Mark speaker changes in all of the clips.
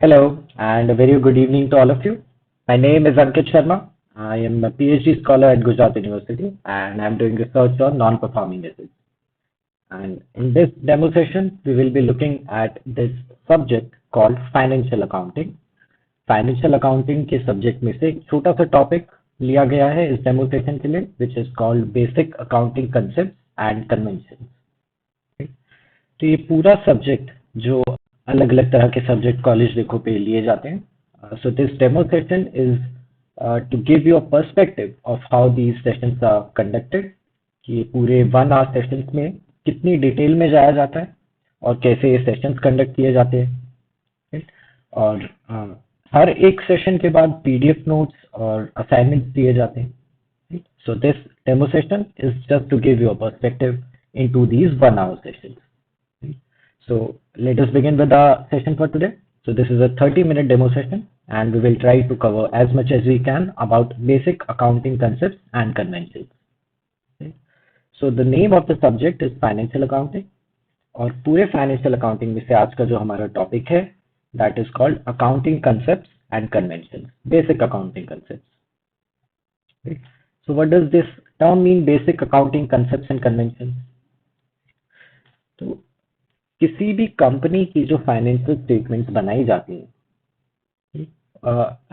Speaker 1: Hello, and a very good evening to all of you. My name is Ankit Sharma. I am a PhD scholar at Gujarat University, and I'm doing research on non-performing assets. And in this demo session, we will be looking at this subject called financial accounting. Financial accounting के subject में से एक छोटा सा topic लिया गया है इस डेमोस्ट्रेशन के लिए, which is called basic accounting concept and convention. तो ये पूरा सब्जेक्ट जो अलग अलग तरह के सब्जेक्ट कॉलेज देखो पे लिए जाते हैं, so this demo session is to give you a perspective of how these sessions are conducted, कि ये पूरे 1 आवर सेशंस में कितनी डिटेल में जाया जाता है और कैसे ये सेशंस कंडक्ट किए जाते हैं। right? और हर एक सेशन के बाद पीडीएफ नोट्स और असाइनमेंट्स दिए जाते हैं। So this demo session is just to give you a perspective into these 1 hour sessions. So let us begin with the session for today. So this is a 30-minute demo session, and we will try to cover as much as we can about basic accounting concepts and conventions. Okay. So the name of the subject is financial accounting, और पूरे financial accounting में से आज का जो हमारा topic है, that is called accounting concepts and conventions, basic accounting concepts. Okay. So what does this term mean, basic accounting concepts and conventions? तो किसी भी कंपनी की जो फाइनेंशियल स्टेटमेंट्स बनाई जाती हैं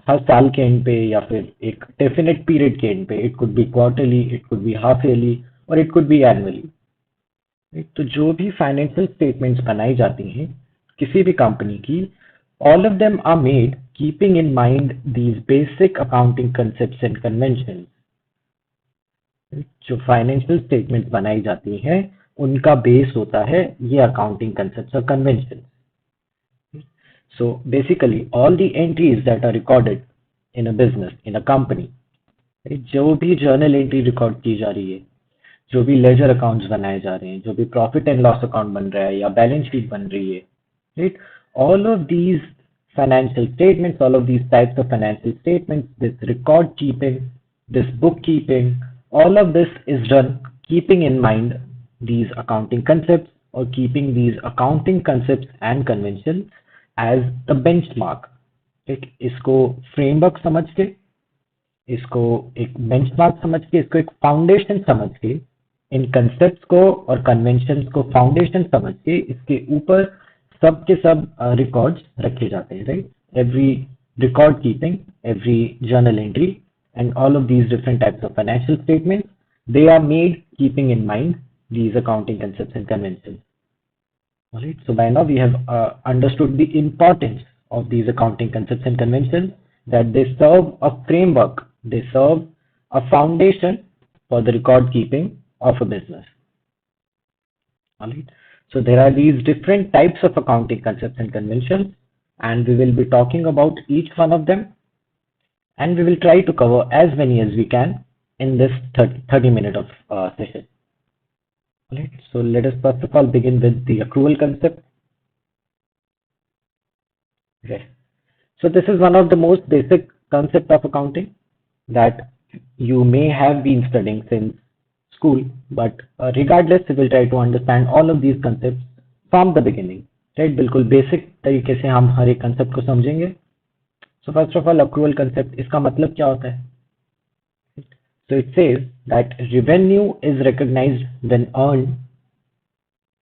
Speaker 1: हर साल के एंड पे या फिर एक डेफिनेट पीरियड के एंड पे, it could be quarterly, it could be half yearly और इट कुड बी एनुअली। तो जो भी फाइनेंशियल स्टेटमेंट्स बनाई जाती हैं किसी भी कंपनी की, all of them are made keeping in mind these basic accounting concepts and convention. जो फाइनेंशियल स्टेटमेंट्स बनाई जाती हैं उनका बेस होता है ये अकाउंटिंग कंसेप्ट्स और convention. So basically all the entries that are recorded in a business, in a company, जो भी जर्नल एंट्री रिकॉर्ड की जा रही है, जो भी लेजर अकाउंट्स बनाए जा रहे हैं, जो भी प्रॉफिट एंड लॉस अकाउंट बन रहा है या बैलेंस शीट बन रही है, right, all of these financial statements, all of these types of financial statements, this record keeping, this bookkeeping, all of this is done keeping in mind these accounting concepts or keeping these accounting concepts and conventions as the benchmark. एक इसको framework समझ के, इसको एक benchmark समझ के, इसको एक foundation समझ के, इन concepts को और conventions को foundation समझ के इसके ऊपर सब के सब records रखे जाते हैं, right? Every record keeping, every journal entry and all of these different types of financial statements, they are made keeping in mind these accounting concepts and conventions. All right. So by now we have understood the importance of these accounting concepts and conventions, that they serve a framework, they serve a foundation for the record keeping of a business. All right. So there are these different types of accounting concepts and conventions, and we will be talking about each one of them, and we will try to cover as many as we can in this 30 minute of session. Right. So let us first of all begin with the accrual concept. Okay. So this is one of the most basic concept of accounting that you may have been studying since school, but regardless, we will try to understand all of these concepts from the beginning. Right? बिल्कुल basic तरीके से हम हर एक concept को समझेंगे। So first of all, accrual concept, इसका मतलब क्या होता है? So it says that revenue is recognized when earned,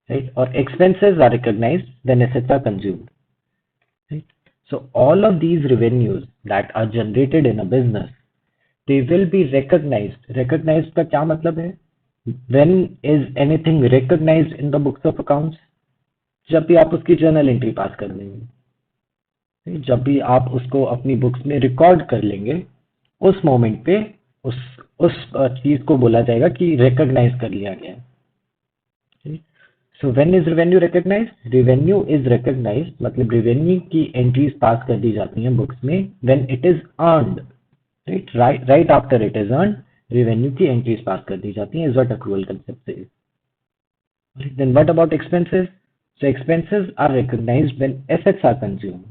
Speaker 1: right? Or expenses are recognized when assets are consumed. Right? So all of these revenues that are generated in a business, they will be recognized. Recognized का क्या मतलब है? When is anything recognized in the books of accounts? जब भी आप उसकी journal entry पास कर लेंगे, जब भी आप उसको अपनी बुक्स में रिकॉर्ड कर लेंगे, उस मोमेंट पे उस चीज को बोला जाएगा कि रिकॉग्नाइज कर लिया गया है। So when is revenue recognise? Revenue is recognise मतलब रेवेन्यू की एंट्रीज पास कर दी जाती हैं बुक्स में when it is earned, right after it is earned, revenue की एंट्रीज पास कर दी जाती हैं, is what accrual concept is. Then what about expenses? So expenses are recognized when assets are consumed.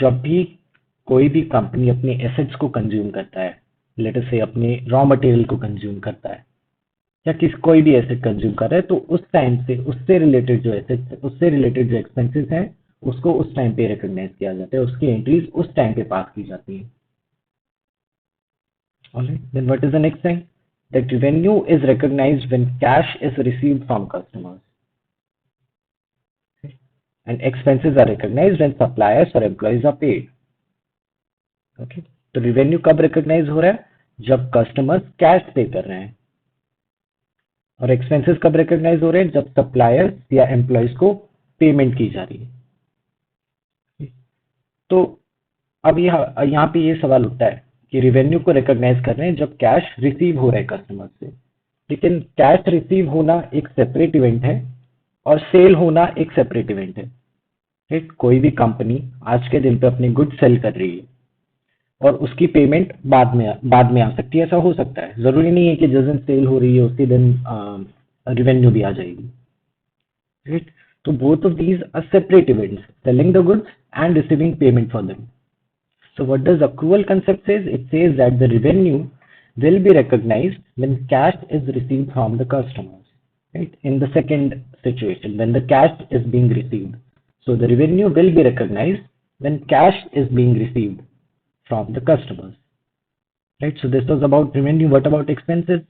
Speaker 1: जब भी कोई भी कंपनी अपने एसेट्स को कंज्यूम करता है, लेट अस से अपने रॉ मटेरियल को कंज्यूम करता है या कोई भी एसेट कंज्यूम कर रहा है, तो उस टाइम से उससे रिलेटेड जो एसेट्स, उससे रिलेटेड जो एक्सपेंसेस हैं, उसको उस टाइम पे रिकॉग्नाइज किया जाता है, उसकी एंट्रीज उस टाइम पे पास की जाती है। Alright, then what is the next thing? That revenue is recognized when cash is received from customers. Okay. And expenses are recognized when suppliers or employees are paid. Okay. तो revenue कब recognize हो रहा है? जब customers cash पे कर रहे हैं। और expenses कब recognize हो रहे हैं? जब suppliers या employees को payment की जा रही है। तो अब यहाँ पे ये सवाल उठता है कि रेवेन्यू को रिकॉग्नाइज कर रहे हैं जब कैश रिसीव हो रहा है कस्टमर से, लेकिन कैश रिसीव होना एक सेपरेट इवेंट है और सेल होना एक सेपरेट इवेंट है। राइट, कोई भी कंपनी आज के दिन पे अपनी गुड सेल कर रही है और उसकी पेमेंट बाद में आ सकती है, ऐसा हो सकता है। जरूरी नहीं है कि जिस दिन सेल हो रही है उसी दिन रेवेन्यू भी आ जाएगी। राइट, तो both of these are separate events, selling the goods and receiving payment for them. So what does accrual concept says? It says that the revenue will be recognized when cash is received from the customers. Right? In the second situation, when the cash is being received. So the revenue will be recognized when cash is being received from the customers. Right? So this was about revenue. What about expenses?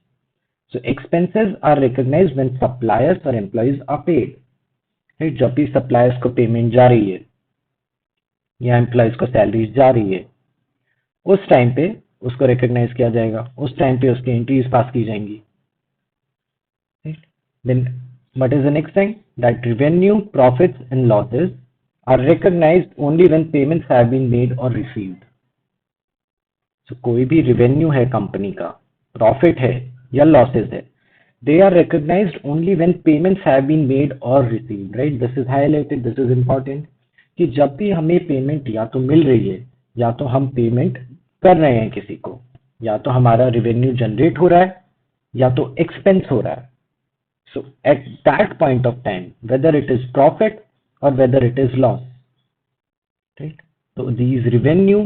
Speaker 1: So expenses are recognized when suppliers or employees are paid. Right? जब भी suppliers को payment जा रही है या employees को salaries जा रही है, उस टाइम पे उसको रिकॉग्नाइज किया जाएगा, उस टाइम पे उसकी एंट्रीज पास की जाएंगी। Then what is the next thing? That revenue, profits and losses are recognised only when payments have been made और रिसीव्ड। सो कोई भी रेवेन्यू है कंपनी का, प्रॉफिट है या लॉसेस है, they are recognized only when payments have been made or received. Right, this is highlighted, this is important कि जब भी हमें पेमेंट या तो मिल रही है या तो हम पेमेंट कर रहे हैं किसी को, या तो हमारा रेवेन्यू जनरेट हो रहा है या तो एक्सपेंस हो रहा है। So at that point of time whether it is profit और whether it is loss, right, तो these revenue,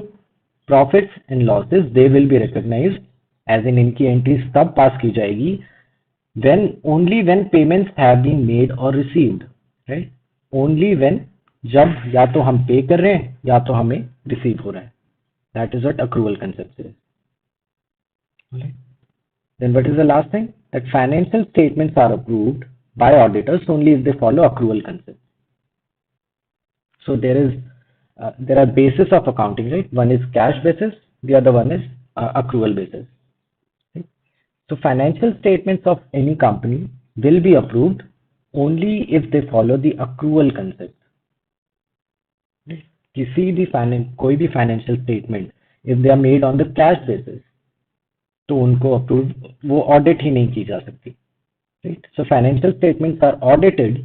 Speaker 1: profits and losses they will be recognised as in, इनकी एंट्रीज तब पास की जाएगी when only when payments have been made or received, right, only when जब या तो हम पे कर रहे हैं या तो हमें रिसीव हो रहा है। That is what accrual concept is. Right. Then what is the last thing? That financial statements are approved by auditors only if they follow accrual concept. So there are basis of accounting, right? One is cash basis, the other one is accrual basis. Right? So financial statements of any company will be approved only if they follow the accrual concept. किसी भी कोई भी financial statement if they are made on the cash basis तो उनको approve, वो audit ही नहीं की जा सकती। Right, so financial statements are audited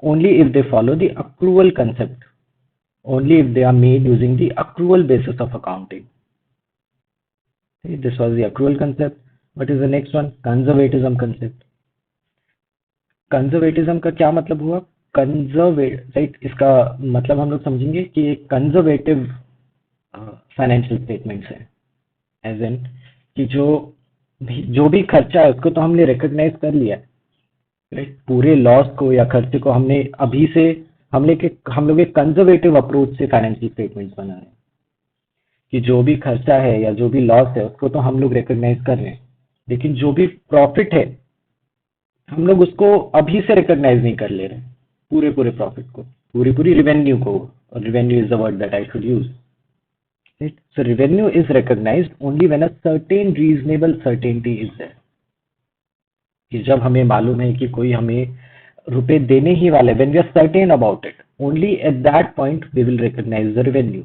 Speaker 1: only if they follow the accrual concept, only if they are made using the accrual basis of accounting. This was the accrual concept. What is the next one? Conservatism concept. Conservatism का क्या मतलब हुआ? Right, इसका मतलब हम लोग समझेंगे कि एक कंजर्वेटिव फाइनेंशियल स्टेटमेंट्स है, एज इन कि जो भी खर्चा है उसको तो हमने रिकॉग्नाइज कर लिया, राइट, पूरे लॉस को या खर्चे को हमने अभी से हम लोग एक कंजर्वेटिव अप्रोच से फाइनेंशियल स्टेटमेंट्स बना रहे हैं कि जो भी खर्चा है या जो भी लॉस है उसको तो हम लोग रिकॉग्नाइज कर रहे हैं, लेकिन जो भी प्रॉफिट है हम लोग उसको अभी से रिकॉग्नाइज नहीं कर ले रहे हैं, पूरे प्रॉफिट को, पूरी रेवेन्यू को। और revenue is the word that I should use. So revenue is recognised only when a certain reasonable certainty is there, कि जब हमें मालूम है कि कोई हमें रुपए देने ही वाला है, when we are certain about it, only at that point we will recognise the revenue.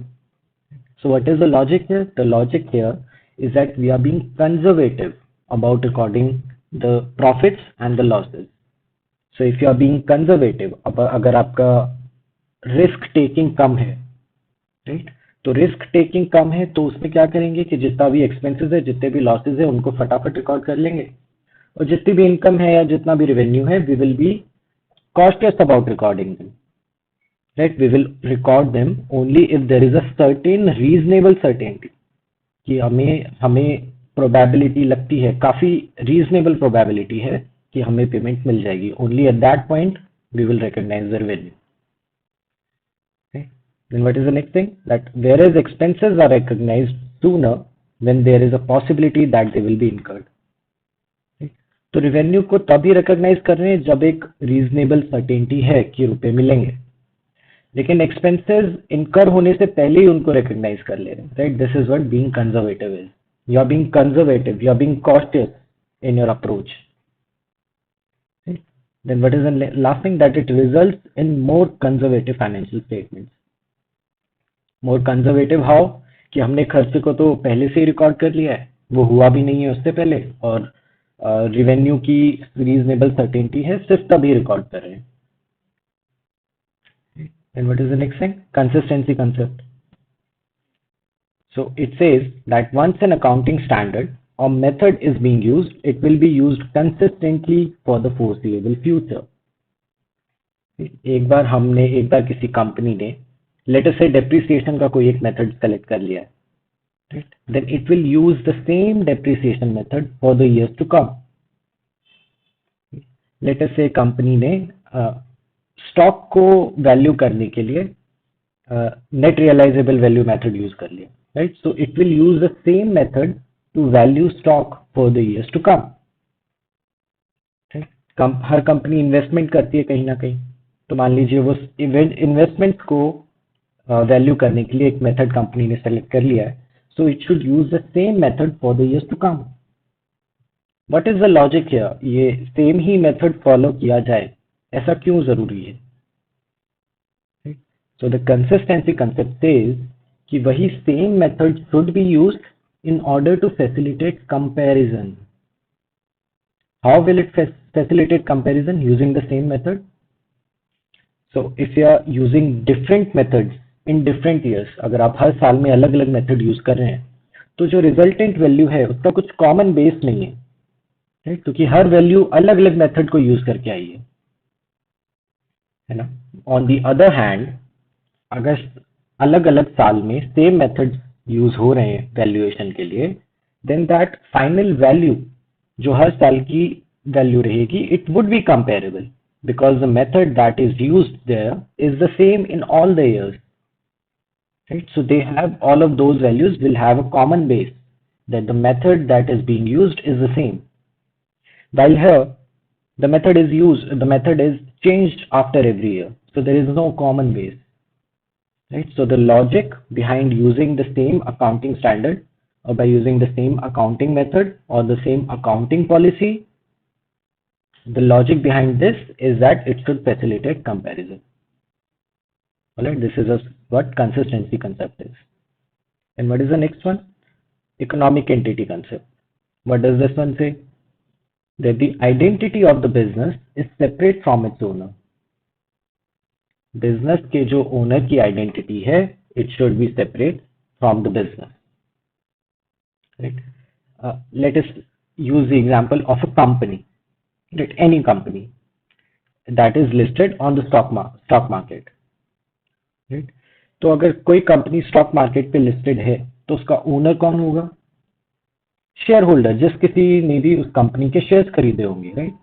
Speaker 1: So what is the logic here? The logic here is that we are being conservative about recording the profits and the losses. So if you are being conservative, अगर आपका risk taking कम है, right, तो risk taking कम है तो उसमें क्या करेंगे कि जितना भी एक्सपेंसेस है, जितने भी लॉसेस है, उनको फटाफट रिकॉर्ड कर लेंगे, और जितनी भी इनकम है या जितना भी रेवेन्यू है, we will be cautious about recording them, right, we will record them only if there is a certain reasonable certainty, कि हमें प्रोबेबिलिटी लगती है, काफी रीजनेबल प्रोबेबिलिटी है कि हमें पेमेंट मिल जाएगी। Only at that point we will recognise the revenue. Then what is the next thing? That whereas expenses are recognized sooner when there is a possibility that they will be incurred. तो revenue को तभी recognise कर रहे हैं जब एक reasonable certainty है कि रुपए मिलेंगे, लेकिन एक्सपेंसेस इनकर होने से पहले ही उनको रिकॉग्नाइज कर ले रहे हैं, right? This is what being conservative is. You are being conservative, you are being cautious in your approach. Okay. Then what is the last thing? That it results in more conservative financial statements. More conservative how? कि हमने खर्चे को तो पहले से ही record कर लिया है, वो हुआ भी नहीं है उससे पहले, और रेवेन्यू की रीजनेबल सर्टेनिटी है, सिर्फ तभी रिकॉर्ड कर रहे हैं. Then what is the next thing? Consistency concept. So it says that once an accounting standard or method is being used, it will be used consistently for the foreseeable future. एक बार किसी company ने let us say depreciation का कोई एक method select कर लिया है, right? Then it will use the same depreciation method for the years to come. Let us say company ने स्टॉक को वैल्यू करने के लिए net realisable value method use कर लिया, right? So it will use the same method to value stock for the years to come. Her company investment करती है कहीं ना कहीं, तो मान लीजिए वो इन्वेस्टमेंट को वैल्यू करने के लिए एक मेथड कंपनी ने सेलेक्ट कर लिया है, so it should use the same method for the years to come. What is the logic here? ये सेम ही मेथड फॉलो किया जाए, ऐसा क्यों जरूरी है? So the consistency concept says कि वही same method should be used in order to facilitate comparison. How will it facilitate comparison? Using the same method. So if you are using different methods in different years, अगर आप हर साल में अलग अलग method use कर रहे हैं, तो जो रिजल्टेंट वैल्यू है उसका कुछ कॉमन बेस नहीं है, right? क्योंकि हर वैल्यू अलग अलग मेथड को यूज करके आई है ना. ऑन दी अदर हैंड, अगर अलग अलग साल में सेम मेथड यूज हो रहे हैं वैल्यूएशन के लिए, देन दैट फाइनल वैल्यू जो हर साल की वैल्यू रहेगी, it would be comparable because the method that is used there is the same in all the years, right? So they have all of those values will have a common base that the method that is being used is the same. While here the method is changed after every year, so there is no common base. Right? So the logic behind using the same accounting standard or by using the same accounting method or the same accounting policy, the logic behind this is that it should facilitate comparison. Alright, this is what consistency concept is. And what is the next one? Economic entity concept. What does this one say? That the identity of the business is separate from its owner. Business के जो owner की identity है, it should be separate from the business, right? Let us use the example of a company, right? Any company that is listed on the stock market, right? तो अगर कोई company stock market पे listed है, तो उसका owner कौन होगा? Share holder, जिस किसी ने भी उस कंपनी के शेयर्स खरीदे होंगे, राइट?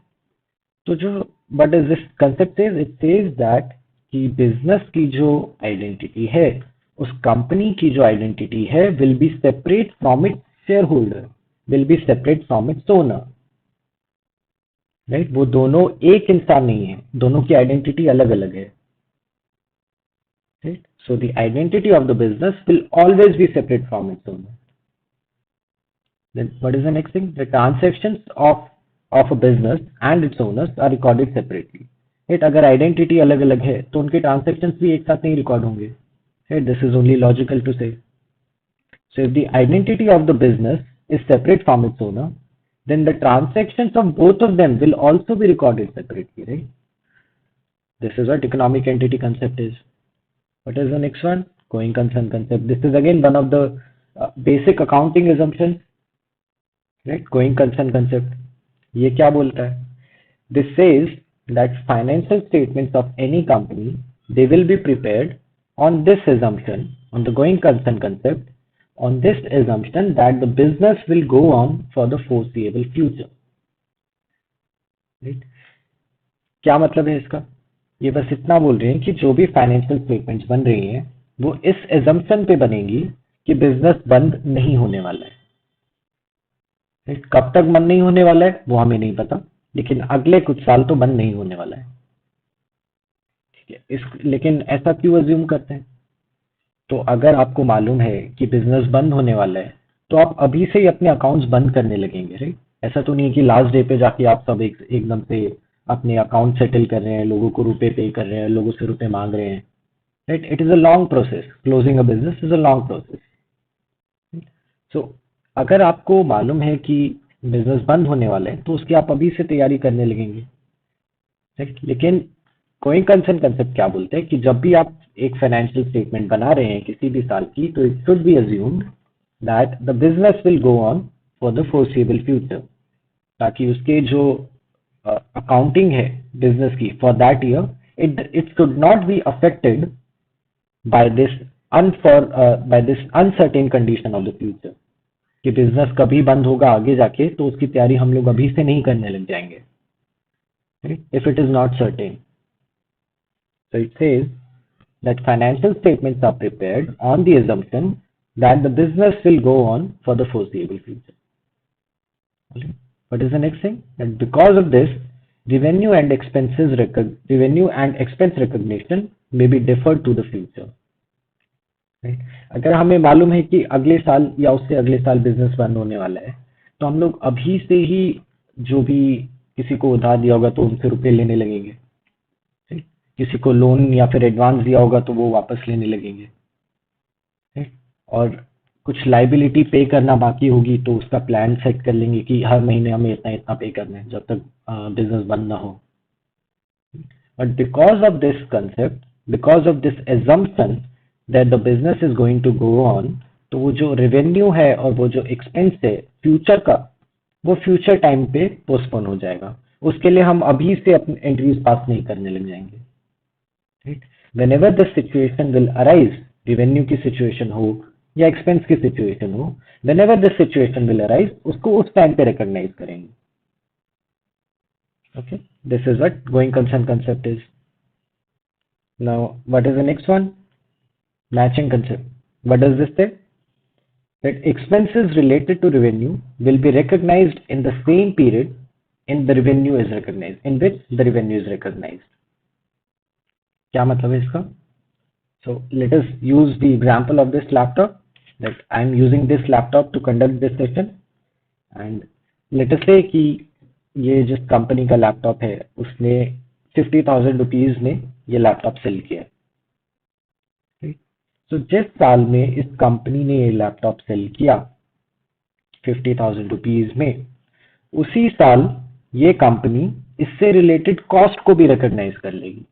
Speaker 1: तो जो what is this concept says? It says that कि बिजनेस की जो आइडेंटिटी है, उस कंपनी की जो आइडेंटिटी है, will be separate from its share holder, will be separate from its owner, right? वो दोनों एक इंसान नहीं है, दोनों की आइडेंटिटी अलग अलग है, right? So the identity of the business will always be separate from its owner. Then what is the next thing? The transactions of a business and its owners are recorded separately. Right? अगर identity अलग अलग है, तो उनके transactions भी एक साथ नहीं रिकॉर्ड होंगे. Right? This is only logical to say. So if the identity of the business is separate from its owner, then the transactions of both of them will also be recorded separately, right? This is what economic entity concept is. What is the next one? Going concern concept. This is again one of the basic accounting assumptions, right? Going concern concept. ये क्या बोलता है? This says that financial statements of any company, they will be prepared on this assumption, on the going concern concept, on this assumption that the business will go on for the foreseeable future. Right? क्या मतलब है इसका? ये बस इतना बोल रहे हैं कि जो भी फाइनेंशियल स्टेटमेंट्स बन रही हैं, वो इस एजम्पशन पे बनेगी कि बिजनेस बंद नहीं होने वाला है। कब तक बंद नहीं होने वाला है वो हमें नहीं पता, लेकिन अगले कुछ साल तो बंद नहीं होने वाला है। ठीक है, लेकिन ऐसा क्यों अज्यूम करते हैं? तो अगर आपको मालूम है कि बिजनेस बंद होने वाला है तो आप अभी से ही अपने अकाउंट्स बंद करने लगेंगे, राइट? ऐसा तो नहीं है कि लास्ट डे पे जाके आप सब एकदम से अपने अकाउंट सेटल कर रहे हैं, लोगों को रुपए पे कर रहे हैं, लोगों से रुपए मांग रहे हैं, right? It is a long process, closing a business is a long process. So अगर आपको मालूम है कि बिजनेस बंद होने वाला है तो उसकी आप अभी से तैयारी करने लगेंगे, राइट? लेकिन कोई कंसर्न कंसेप्ट क्या बोलते हैं कि जब भी आप एक फाइनेंशियल स्टेटमेंट बना रहे हैं किसी भी साल की, तो it should be assumed that the business will go on for the forcible future, ताकि उसके जो अकाउंटिंग है बिजनेस की for that year, it should not be affected by this by this uncertain condition of the future, कि business कभी बंद होगा आगे जाके, तो उसकी तैयारी हम लोग अभी से नहीं करने लग जाएंगे, if it is not certain. So it says that financial statements are prepared on the assumption that the business will go on for the foreseeable future. Okay. What is the next thing? And because of this, revenue and expense recognition may be deferred to the future. Right? अगर हमें मालूम है कि अगले साल या उससे अगले साल बिजनेस बंद होने वाला है, तो हम लोग अभी से ही जो भी किसी को उधार दिया होगा तो उनसे रुपए लेने लगेंगे, ठीक? किसी को लोन या फिर एडवांस दिया होगा तो वो वापस लेने लगेंगे, ठीक? और कुछ लाइबिलिटी पे करना बाकी होगी तो उसका प्लान सेट कर लेंगे कि हर महीने हमें इतना इतना पे करना है जब तक बिजनेस बंद ना हो। But because of this assumption that the business is going to go on, तो वो जो रेवेन्यू है और वो जो एक्सपेंस है फ्यूचर का, वो फ्यूचर टाइम पे पोस्टपोन हो जाएगा। उसके लिए हम अभी से अपने एंट्रीज पास नहीं करने लग जाएंगे, ठीक? Whenever the situation will arise, revenue की सिचुएशन हो या एक्सपेंस की सिचुएशन हो, whenever the situation will arise, उसको उस टाइम पे रिकॉग्नाइज करेंगे। Okay, this is what going concern concept is. Now, what is the next one? Matching concept. What does this say? That expenses related to revenue will be recognized in the same period in the revenue is recognized, in which the revenue is recognized. क्या मतलब है इसका? So let us use the example of this laptop, that I am using this laptop to conduct this session, and let us say कि ये जिस company का laptop है उसने 50,000 रुपीज में ये लैपटॉप सेल किया है। तो जिस साल में इस कंपनी ने ये लैपटॉप सेल किया 50,000 रुपीज में, उसी साल ये कंपनी इससे रिलेटेड कॉस्ट को भी रिकॉग्नाइज कर लेगी।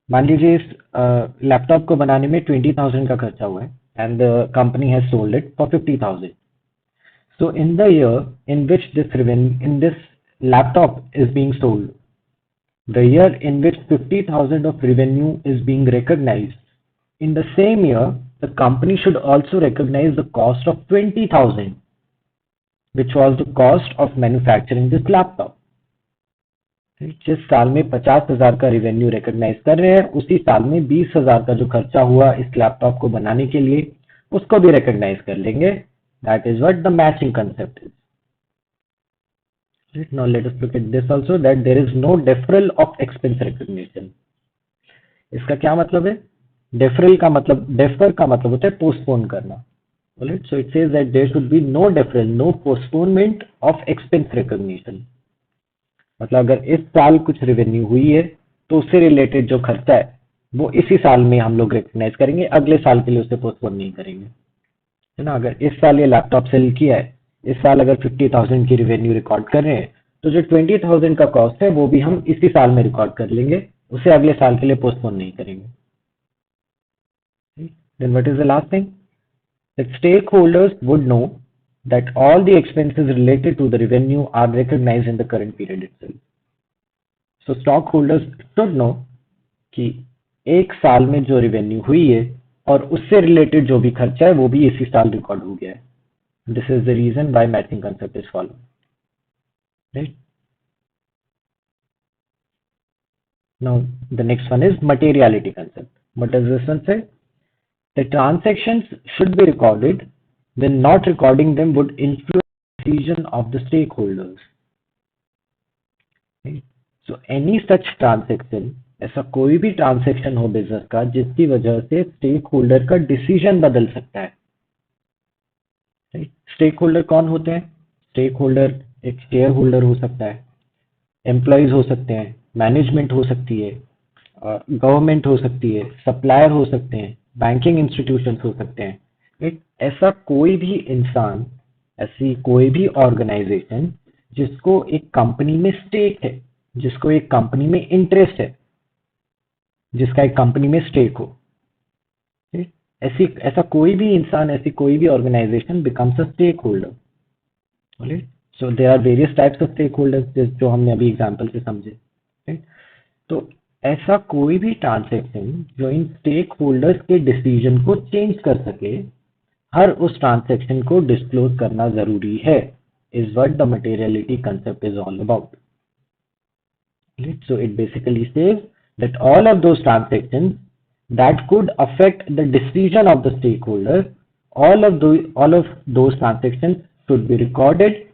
Speaker 1: मान लीजिए इस लैपटॉप को बनाने में 20,000 का खर्चा हुआ है and the company has sold it for 50,000। So in the year in which this laptop is being sold, the year in which 50,000 of revenue is being recognized, in the same year the company should also recognize the cost of 20,000, which was the cost of manufacturing this laptop. जिस साल में 50,000 का revenue recognise कर रहे हैं, उसी साल में 20,000 का जो खर्चा हुआ इस लैपटॉप को बनाने के लिए, उसको भी रिकॉग्नाइज कर लेंगे। That is what the matching concept is. Right, now let us look at this also, that there is no deferral of expense recognition. इसका क्या मतलब है? defer का मतलब होता है postpone करना। Alright, so it says that there should be no deferral, no postponement of expense recognition. मतलब अगर इस साल कुछ रेवेन्यू हुई है तो उससे रिलेटेड जो खर्चा है वो इसी साल में हम लोग रिकॉग्नाइज करेंगे, अगले साल के लिए उसे पोस्टपोन नहीं करेंगे, है ना? अगर इस साल ये लैपटॉप सेल किया है, इस साल अगर 50,000 की रेवेन्यू रिकॉर्ड कर रहे हैं, तो जो 20,000 का कॉस्ट है वो भी हम इसी साल में रिकॉर्ड कर लेंगे, उसे अगले साल के लिए पोस्टपोन नहीं करेंगे। Then what is the last thing? That stakeholders would know that all the expenses related to the revenue are recognized in the current period itself. So stockholders should know कि एक साल में जो रेवेन्यू हुई है और उससे रिलेटेड जो भी खर्चा है वो भी इसी साल रिकॉर्ड हो गया है। This is the reason why matching concept is follow, right? Now the next one is materiality concept. What does this one say? The transactions should be recorded when not recording them would influence the decision of the stakeholders. Right? So any such transaction, ऐसा कोई भी transaction हो business का जिसकी वजह से stake holder का decision बदल सकता है. राइट? स्टेक होल्डर कौन होते हैं? स्टेक होल्डर एक शेयर होल्डर हो सकता है, एम्प्लॉयज हो सकते हैं, मैनेजमेंट हो सकती है, गवर्नमेंट हो सकती है, सप्लायर हो सकते हैं, बैंकिंग इंस्टीट्यूशन हो सकते हैं. राइट? ऐसा कोई भी इंसान, ऐसी कोई भी ऑर्गेनाइजेशन जिसको एक कंपनी में स्टेक है, जिसको एक कंपनी में इंटरेस्ट है, जिसका एक कंपनी में स्टेक हो. ऐसी ऐसा कोई भी इंसान, ऐसी कोई भी organisation becomes a stakeholder. So there are various types of stakeholders जो हमने अभी एग्जांपल से समझे. तो ऐसा कोई भी ट्रांजैक्शन जो इन स्टेक होल्डर्स के डिसीजन को चेंज कर सके, हर उस ट्रांजैक्शन को डिस्क्लोज करना जरूरी है, is what the materiality concept is all about. So it basically says that all of those transactions that could affect the decision of the stakeholder, all of those transactions should be recorded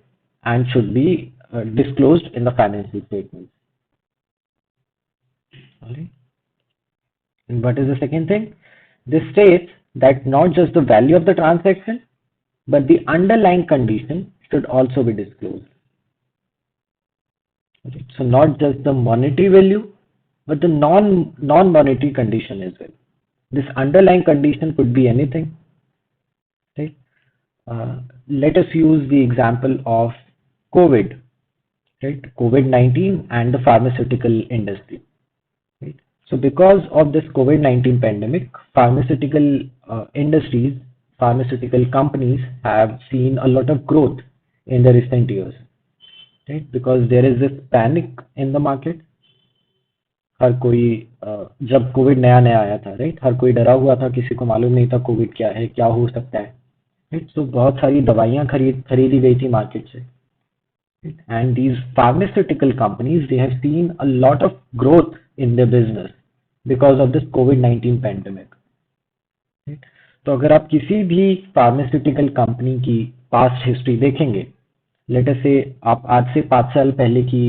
Speaker 1: and should be disclosed in the financial statements. Alright. And what is the second thing? This states that not just the value of the transaction, but the underlying condition should also be disclosed. Okay. So not just the monetary value, but the non-monetary condition as well. This underlying condition could be anything. Right? Let us use the example of COVID, right? COVID-19 and the pharmaceutical industry. Right? So because of this COVID-19 pandemic, pharmaceutical industries, pharmaceutical companies have seen a lot of growth in the recent years. Right? Because there is this panic in the market. हर कोई जब Covid नया नया आया था, right, हर कोई डरा हुआ था, किसी को मालूम नहीं था कोविड क्या है, क्या हो सकता है. राइट? सो बहुत सारी दवाइयां खरीदी गई थी मार्केट से. And these pharmaceutical companies, they have seen a lot of growth in their business because of this covid pandemic. तो अगर आप किसी भी फार्मास्यूटिकल कंपनी की पास्ट हिस्ट्री देखेंगे, लेट अस से आप आज से 5 साल पहले की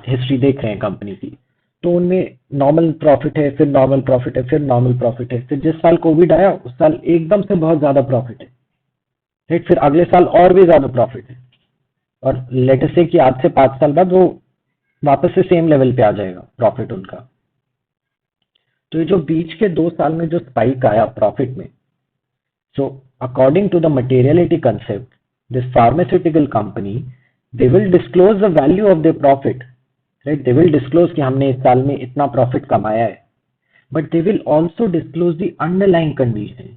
Speaker 1: हिस्ट्री देख रहे हैं कंपनी की, तो उनमें नॉर्मल प्रॉफिट है, फिर नॉर्मल प्रॉफिट है, फिर नॉर्मल प्रॉफिट है, फिर जिस साल कोविड आया उस साल एकदम से बहुत ज्यादा प्रॉफिट है. राइट? फिर अगले साल और भी ज्यादा प्रॉफिट है, और लेट अस से कि आज से 5 साल बाद वो वापस से सेम लेवल पे आ जाएगा प्रॉफिट उनका. तो ये जो बीच के 2 साल में जो स्पाइक आया प्रॉफिट में, so according to the materiality concept, this pharmaceutical company, they will disclose the value of their profit. Right? They will disclose कि हमने इस साल में इतना प्रॉफिट कमाया है, but they will also disclose the underlying condition.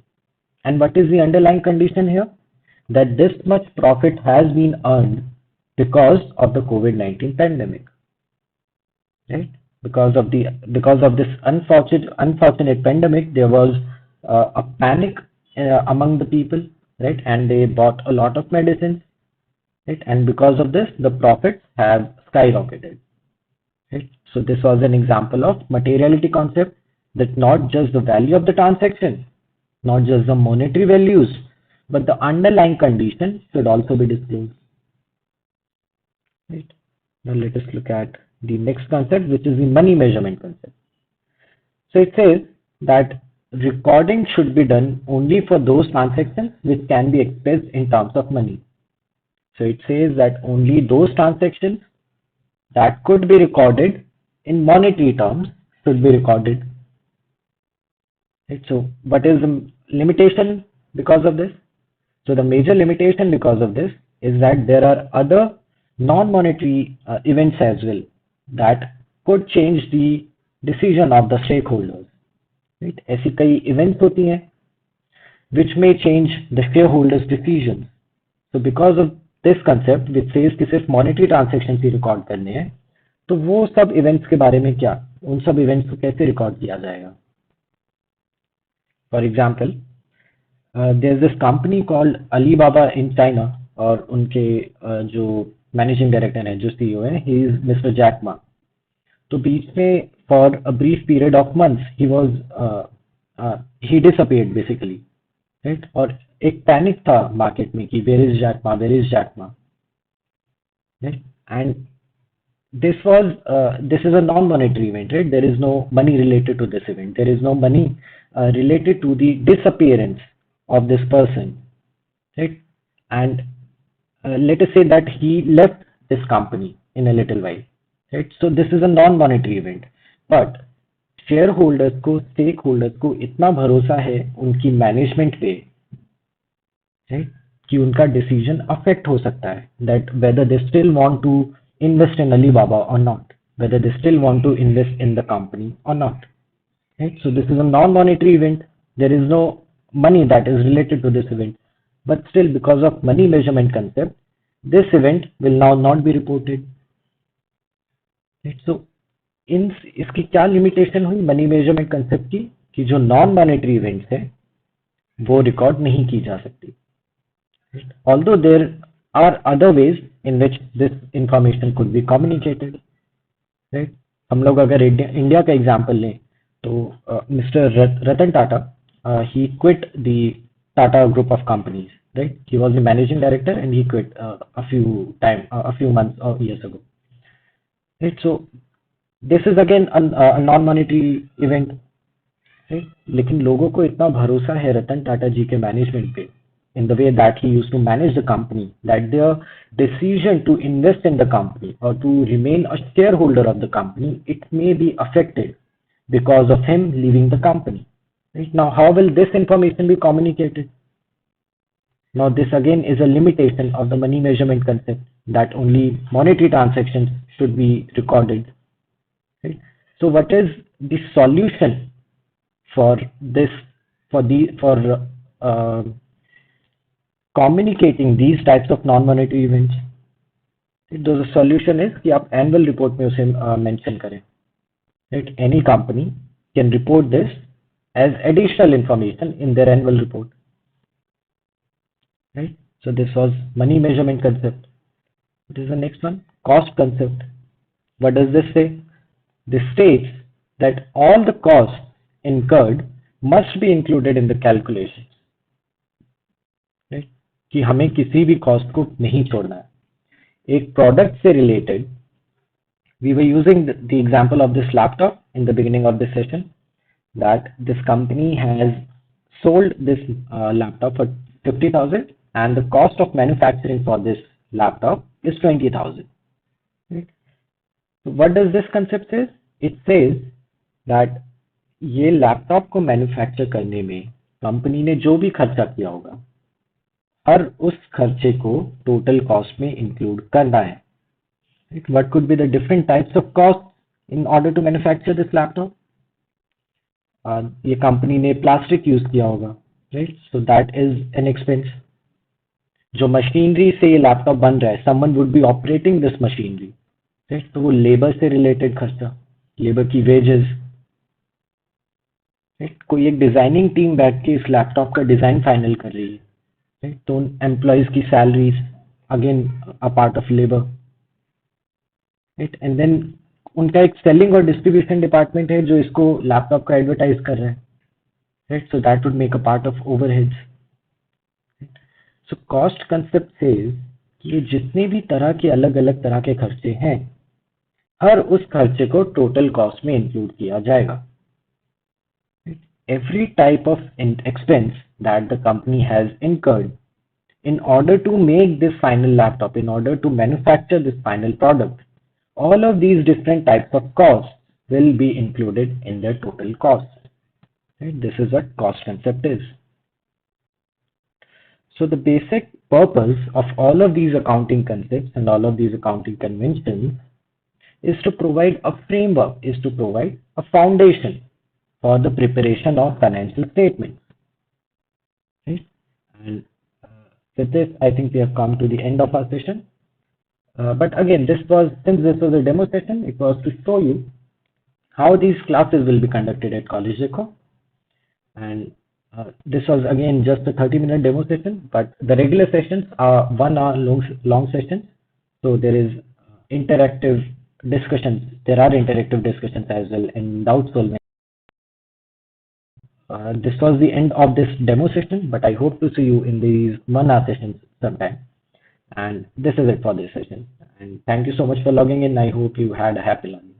Speaker 1: And what is the underlying condition here? That this much profit has been earned because of the COVID-19 pandemic. Right? Because of this unfortunate pandemic, there was a panic among the people, right? And they bought a lot of medicines, right? And because of this, the profits have skyrocketed. Right? So this was an example of materiality concept, that not just the value of the transaction, not just the monetary values, but the underlying condition should also be disclosed. Right? Now let us look at the next concept, which is the money measurement concept. So it says that recording should be done only for those transactions which can be expressed in terms of money. So it says that only those transactions that could be recorded in monetary terms should be recorded. Right? So what is the limitation because of this? So the major limitation because of this is that there are other non-monetary events as well that could change the decision of the stakeholders. Right? ऐसी कई events होती हैं which may change the shareholders' decisions. So because of this concept which says कि सिर्फ monetary transactions ही record करने हैं, तो वो सब events के बारे में क्या, उन सब events को कैसे record किया जाएगा? For example, there's this company called Alibaba in China, और उनके जो managing director हैं, जो CEO हैं, he is Mr. Jack Ma. तो बीच में for a brief period of months he was he disappeared basically, right? और एक पैनिक था मार्केट में कि where is Jack Ma, right? And this is a non-monetary event, right? There is no money related to this event. There is no money related to the disappearance of this person, right? And let us say that he left this company in a little while, right? So this is a non-monetary event, but share holders को stake holders को इतना भरोसा है उनकी management पे, right, कि उनका decision affect हो सकता है, that whether they still want to invest in Alibaba or not, whether they still want to invest in the company or not. Right? So this is a non-monetary event. There is no money that is related to this event, but still because of money measurement concept, this event will now not be reported. Right? So इन इसकी क्या limitation हुई money measurement concept की कि जो non monetary events है वो record नहीं की जा सकती. Although there are other ways in which this information could be communicated, right? हम लोग अगर इंडिया का एग्जांपल लें तो mister Ratan Tata, he quit the Tata group of companies, right? He was the managing director and he quit a few months or years ago, right? So this is again a non-monetary event, right? लेकिन लोगों को इतना भरोसा है रतन टाटा जी के management पे, in the way that he used to manage the company, that their decision to invest in the company or to remain a shareholder of the company, it may be affected because of him leaving the company. Right? Now, how will this information be communicated? Now, this again is a limitation of the money measurement concept, that only monetary transactions should be recorded. Right? So, what is the solution for this? For communicating these types of non-monetary events? The solution is कि आप annual report में उसे mention करें. Right? Any company can report this as additional information in their annual report. Right? So this was money measurement concept. What is the next one? Cost concept. What does this say? This states that all the costs incurred must be included in the calculations. Right? कि हमें किसी भी cost को नहीं छोड़ना है. एक product से related, we were using the example of this laptop in the beginning of this session, that this company has sold this laptop for 50,000 and the cost of manufacturing for this laptop is 20,000. Right? So what does this concept say? It says that ये laptop को manufacture करने में company ने जो भी खर्चा किया होगा, हर उस खर्चे को टोटल कॉस्ट में इंक्लूड करना है. What could be the different types of costs in order to manufacture this laptop? ये कंपनी ने प्लास्टिक यूज किया होगा, right? So that is an expense. जो मशीनरी से ये लैपटॉप बन रहा है, someone would be operating this machinery, right? तो वो लेबर से रिलेटेड खर्चा, लेबर की वेजेस, राइट? कोई एक डिजाइनिंग टीम बैठ के इस लैपटॉप का डिजाइन फाइनल कर रही है, right? तो एम्प्लॉयज की salaries again a part of labour, right? And then उनका एक सेलिंग और डिस्ट्रीब्यूशन डिपार्टमेंट है जो इसको लैपटॉप का एडवर्टाइज कर रहे हैं, right? So that would make a part of overheads. So cost concept says कि ये जितने भी तरह के अलग अलग तरह के खर्चे हैं, हर उस खर्चे को टोटल कॉस्ट में इंक्लूड किया जाएगा. Every type of expense that the company has incurred in order to make this final laptop, in order to manufacture this final product, all of these different types of costs will be included in their total cost. Right? This is what cost concept is. So the basic purpose of all of these accounting concepts and all of these accounting conventions is to provide a framework, is to provide a foundation for the preparation of financial statements. Right? And with this, I think we have come to the end of our session. But again, since this was a demo session, it was to show you how these classes will be conducted at CollegeDekho. And this was again just a 30-minute demo session, but the regular sessions are 1 hour long sessions. So there is interactive discussions. There are interactive discussions as well and doubt solving. This was the end of this demo session, but I hope to see you in these 1 hour sessions sometime. And this is it for this session. And thank you so much for logging in. I hope you had a happy learning.